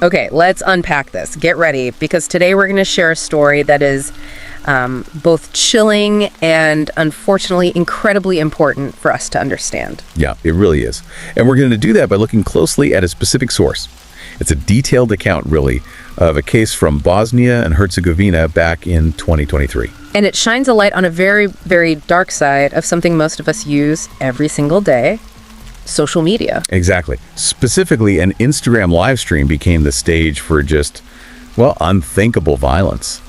Okay, let's unpack this. Get ready, because today we're going to share a story that is both chilling and unfortunately incredibly important for us to understand. Yeah, it really is. And we're going to do that by looking closely at a specific source. It's a detailed account, really, of a case from Bosnia and Herzegovina back in 2023. And it shines a light on a very, very dark side of something most of us use every single day: social media. Exactly. Specifically, an Instagram live stream became the stage for just, well, unthinkable violence.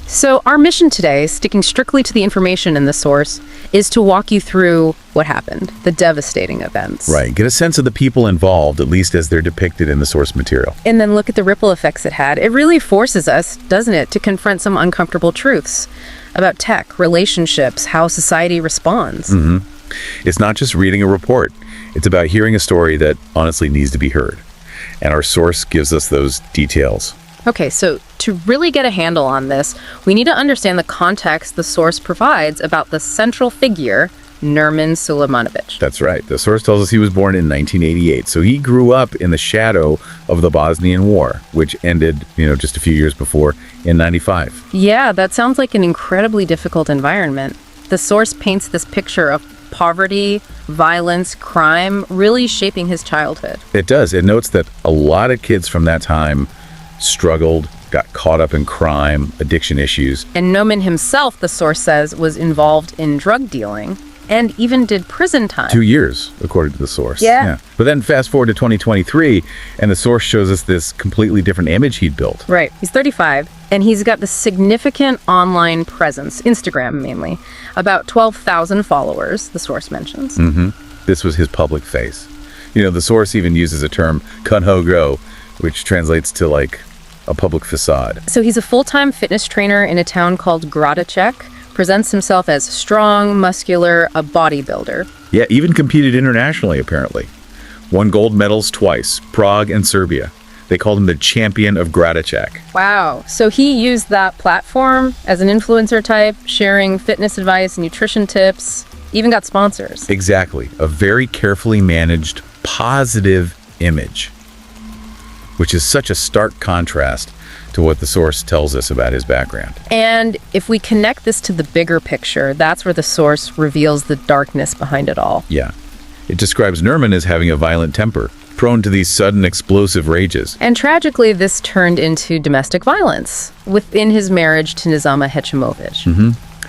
So our mission today, sticking strictly to the information in the source, is to walk you through what happened, the devastating events. Right. Get a sense of the people involved, at least as they're depicted in the source material. And then look at the ripple effects it had. It really forces us, doesn't it, to confront some uncomfortable truths about tech, relationships, how society responds. It's not just reading a report. It's about hearing a story that honestly needs to be heard. And our source gives us those details. Okay, so to really get a handle on this, we need to understand the context the source provides about the central figure, Nerman Sulejmanovic. That's right. The source tells us he was born in 1988. So he grew up in the shadow of the Bosnian War, which ended, just a few years before in 95. Yeah, that sounds like an incredibly difficult environment. The source paints this picture of poverty, violence, crime, really shaping his childhood. It does. It notes that a lot of kids from that time struggled, got caught up in crime, addiction issues. And Nerman himself, the source says, was involved in drug dealing and even did prison time. 2 years, according to the source. Yeah. But then fast forward to 2023, and the source shows us this completely different image he'd built. Right. He's 35, and he's got this significant online presence, Instagram mainly. About 12,000 followers, the source mentions. This was his public face. The source even uses a term, kunho-go, which translates to like a public facade. So he's a full-time fitness trainer in a town called Gradacek, presents himself as strong, muscular, a bodybuilder. Yeah, even competed internationally, apparently. Won gold medals twice, Prague and Serbia. They called him the champion of Gradacek. Wow. So he used that platform as an influencer type, sharing fitness advice, nutrition tips, even got sponsors. Exactly. A very carefully managed, positive image, which is such a stark contrast to what the source tells us about his background. And if we connect this to the bigger picture, that's where the source reveals the darkness behind it all. Yeah. It describes Nerman as having a violent temper, prone to these sudden explosive rages. And tragically, this turned into domestic violence within his marriage to Nizama Hechimovic.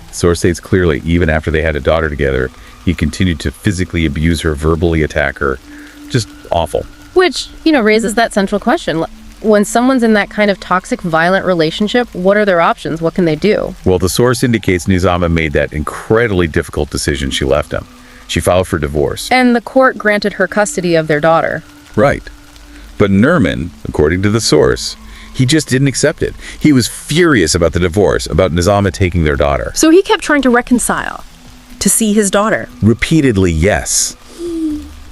The source states clearly, even after they had a daughter together, he continued to physically abuse her, verbally attack her. Just awful. Which, raises that central question. When someone's in that kind of toxic, violent relationship, what are their options? What can they do? Well, the source indicates Nizama made that incredibly difficult decision. She left him. She filed for divorce. And the court granted her custody of their daughter. Right. But Nerman, according to the source, he just didn't accept it. He was furious about the divorce, about Nizama taking their daughter. So he kept trying to reconcile, to see his daughter. Repeatedly, yes.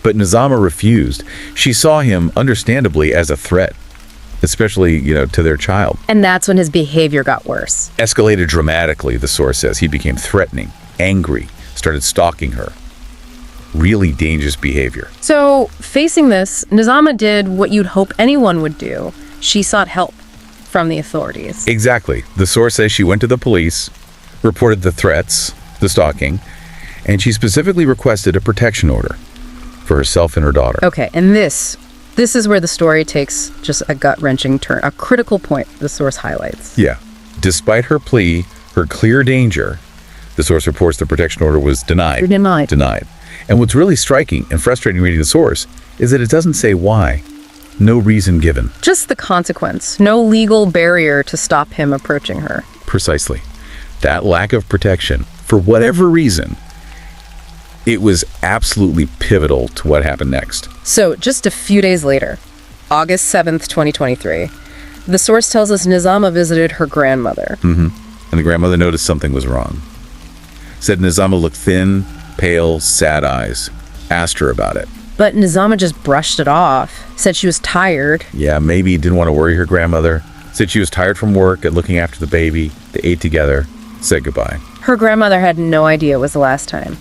But Nizama refused. She saw him, understandably, as a threat, especially, to their child. And that's when his behavior got worse. Escalated dramatically, the source says. He became threatening, angry, started stalking her. Really dangerous behavior. So, facing this, Nizama did what you'd hope anyone would do. She sought help from the authorities. Exactly. The source says she went to the police, reported the threats, the stalking, and she specifically requested a protection order for herself and her daughter. Okay, and this is where the story takes just a gut-wrenching turn, a critical point the source highlights. Yeah. Despite her plea, her clear danger, the source reports the protection order was denied. Denied. And what's really striking and frustrating reading the source is that it doesn't say why. No reason given. Just the consequence. No legal barrier to stop him approaching her. Precisely. That lack of protection, for whatever reason, it was absolutely pivotal to what happened next. So, just a few days later, August 7th, 2023, the source tells us Nizama visited her grandmother. And the grandmother noticed something was wrong. Said Nizama looked thin, pale, sad eyes. Asked her about it. But Nizama just brushed it off. Said she was tired. Yeah, maybe didn't want to worry her grandmother. Said she was tired from work and looking after the baby. They ate together. Said goodbye. Her grandmother had no idea it was the last time.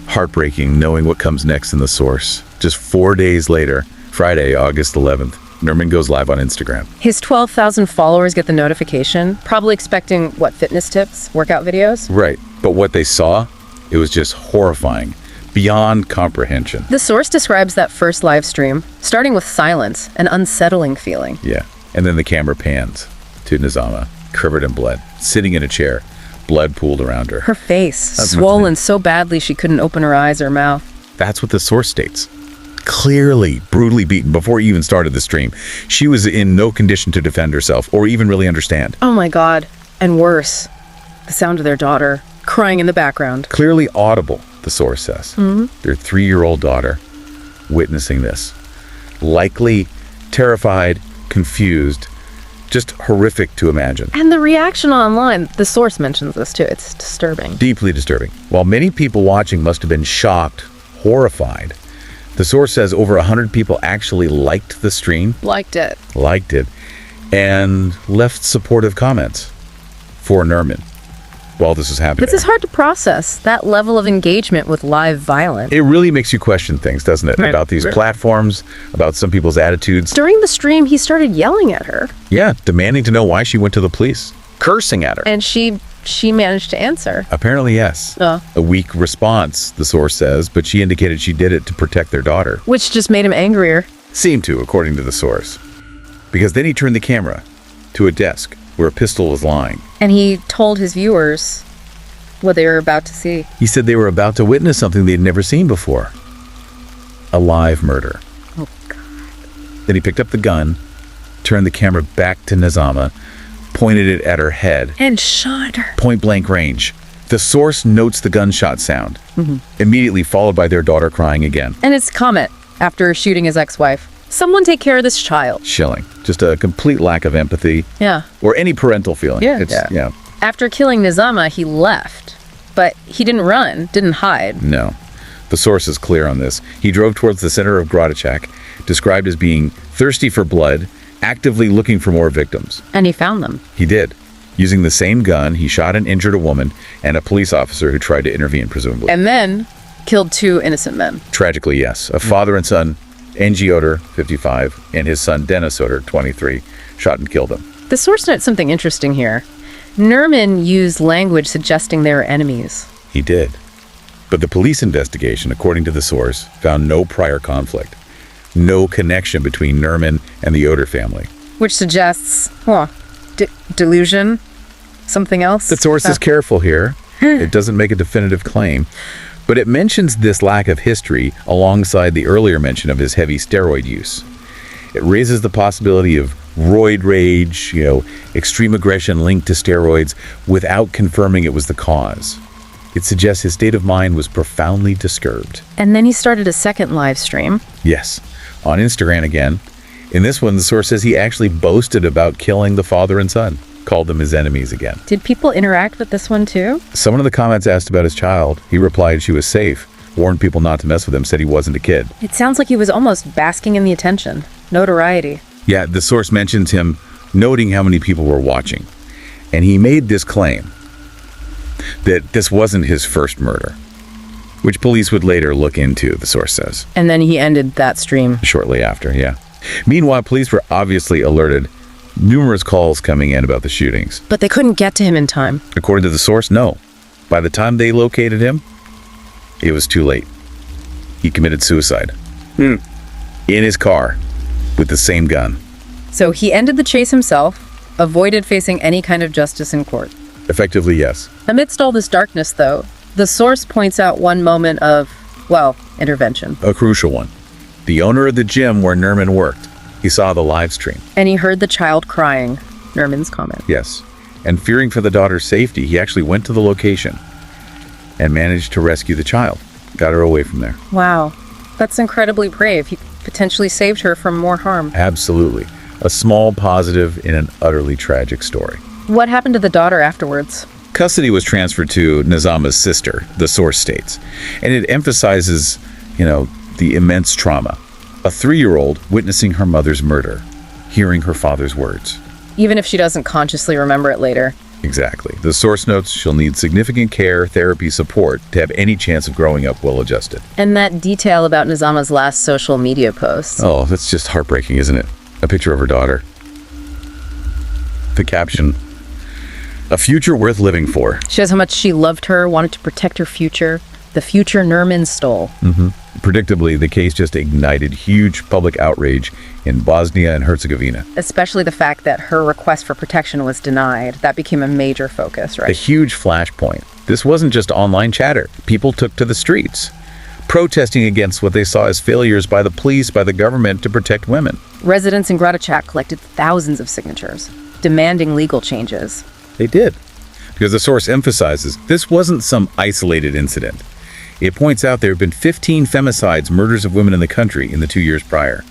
Heartbreaking knowing what comes next in the source. Just 4 days later, Friday, August 11th, Nerman goes live on Instagram. His 12,000 followers get the notification, probably expecting, fitness tips, workout videos? Right. But what they saw, it was just horrifying, beyond comprehension. The source describes that first live stream, starting with silence, an unsettling feeling. Yeah. And then the camera pans to Nizama, covered in blood, sitting in a chair, blood pooled around her. Her face, swollen so badly she couldn't open her eyes or mouth. That's what the source states. Clearly, brutally beaten before he even started the stream. She was in no condition to defend herself or even really understand. Oh my God. And worse, the sound of their daughter crying in the background. Clearly audible, the source says. Their 3-year-old daughter witnessing this. Likely terrified, confused, just horrific to imagine. And the reaction online, the source mentions this too. It's disturbing. Deeply disturbing. While many people watching must have been shocked, horrified, the source says over 100 people actually liked the stream. Liked it. And left supportive comments for Nerman while this was happening. This is hard to process, that level of engagement with live violence. It really makes you question things, doesn't it? Right. About these platforms, about some people's attitudes. During the stream, he started yelling at her. Yeah, demanding to know why she went to the police, cursing at her. And she managed to answer. Apparently, yes. A weak response, the source says, but she indicated she did it to protect their daughter. Which just made him angrier. Seemed to, according to the source. Because then he turned the camera to a desk where a pistol was lying. And he told his viewers what they were about to see. He said they were about to witness something they'd never seen before. A live murder. Oh, God. Then he picked up the gun, turned the camera back to Nizama, pointed it at her head. And shot her. Point blank range. The source notes the gunshot sound, immediately followed by their daughter crying again. And his comment after shooting his ex-wife. Someone take care of this child. Chilling. Just a complete lack of empathy. Yeah. Or any parental feeling. Yeah. After killing Nizama, he left. But he didn't run, didn't hide. No. The source is clear on this. He drove towards the center of Gradičak, described as being thirsty for blood, actively looking for more victims. And he found them. He did. Using the same gun, he shot and injured a woman and a police officer who tried to intervene, presumably. And then killed 2 innocent men. Tragically, yes. A father and son, N.G. Oder, 55, and his son, Dennis Oder, 23, shot and killed them. The source notes something interesting here. Nerman used language suggesting they were enemies. He did. But the police investigation, according to the source, found no prior conflict. No connection between Nerman and the Oder family. Which suggests, delusion? Something else? The source is careful here. It doesn't make a definitive claim. But it mentions this lack of history alongside the earlier mention of his heavy steroid use. It raises the possibility of roid rage, extreme aggression linked to steroids without confirming it was the cause. It suggests his state of mind was profoundly disturbed. And then he started a second live stream. Yes, on Instagram again. In this one, the source says he actually boasted about killing the father and son, called them his enemies again. Did people interact with this one too? Someone in the comments asked about his child. He replied she was safe, warned people not to mess with him, said he wasn't a kid. It sounds like he was almost basking in the attention, notoriety. Yeah, the source mentions him noting how many people were watching. And he made this claim that this wasn't his first murder, which police would later look into, the source says. And then he ended that stream. Shortly after, yeah. Meanwhile, police were obviously alerted. Numerous calls coming in about the shootings. But they couldn't get to him in time. According to the source, no. By the time they located him, it was too late. He committed suicide. In his car, with the same gun. So he ended the chase himself, avoided facing any kind of justice in court. Effectively, yes. Amidst all this darkness, though, the source points out one moment of, intervention. A crucial one. The owner of the gym where Nerman worked. He saw the live stream. And he heard the child crying, Nerman's comment. Yes. And fearing for the daughter's safety, he actually went to the location and managed to rescue the child. Got her away from there. Wow. That's incredibly brave. He potentially saved her from more harm. Absolutely. A small positive in an utterly tragic story. What happened to the daughter afterwards? Custody was transferred to Nizama's sister, the source states. And it emphasizes, the immense trauma. A 3-year-old witnessing her mother's murder, hearing her father's words. Even if she doesn't consciously remember it later. Exactly. The source notes she'll need significant care, therapy, support to have any chance of growing up well-adjusted. And that detail about Nizama's last social media post. Oh, that's just heartbreaking, isn't it? a picture of her daughter. The caption, "A future worth living for." Shows how much she loved her, wanted to protect her future. The future Nerman stole. Predictably, the case just ignited huge public outrage in Bosnia and Herzegovina. Especially the fact that her request for protection was denied. That became a major focus, A right? huge flashpoint. This wasn't just online chatter. People took to the streets, protesting against what they saw as failures by the police, by the government to protect women. Residents in Gradišćak collected thousands of signatures, demanding legal changes. They did. Because the source emphasizes this wasn't some isolated incident. It points out there have been 15 femicides, murders of women in the country in the 2 years prior.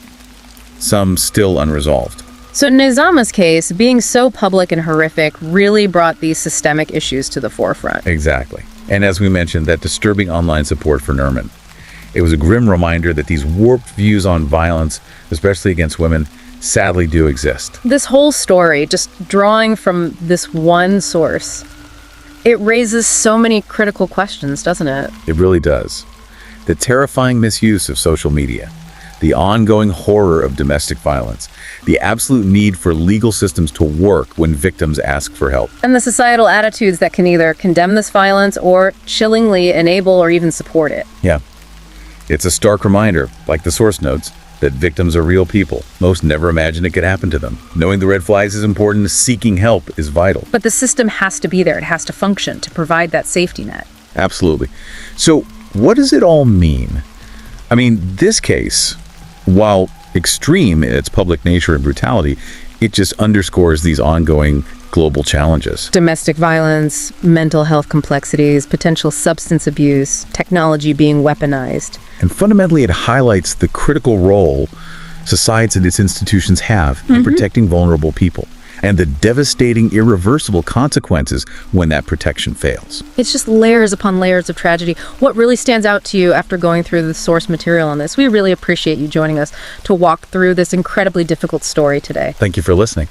Some still unresolved. So Nizama's case, being so public and horrific, really brought these systemic issues to the forefront. Exactly. And as we mentioned, that disturbing online support for Nerman. It was a grim reminder that these warped views on violence, especially against women, sadly do exist. This whole story, just drawing from this one source, it raises so many critical questions, doesn't it? It really does. The terrifying misuse of social media, the ongoing horror of domestic violence, the absolute need for legal systems to work when victims ask for help. And the societal attitudes that can either condemn this violence or chillingly enable or even support it. Yeah. It's a stark reminder, like the source notes, that victims are real people. Most never imagined it could happen to them. Knowing the red flags is important. Seeking help is vital. But the system has to be there. It has to function to provide that safety net. Absolutely. So what does it all mean? I mean, this case, while extreme in its public nature and brutality, it just underscores these ongoing global challenges. Domestic violence, mental health complexities, potential substance abuse, technology being weaponized. And fundamentally, it highlights the critical role societies and its institutions have in protecting vulnerable people and the devastating, irreversible consequences when that protection fails. It's just layers upon layers of tragedy. What really stands out to you after going through the source material on this? We really appreciate you joining us to walk through this incredibly difficult story today. Thank you for listening.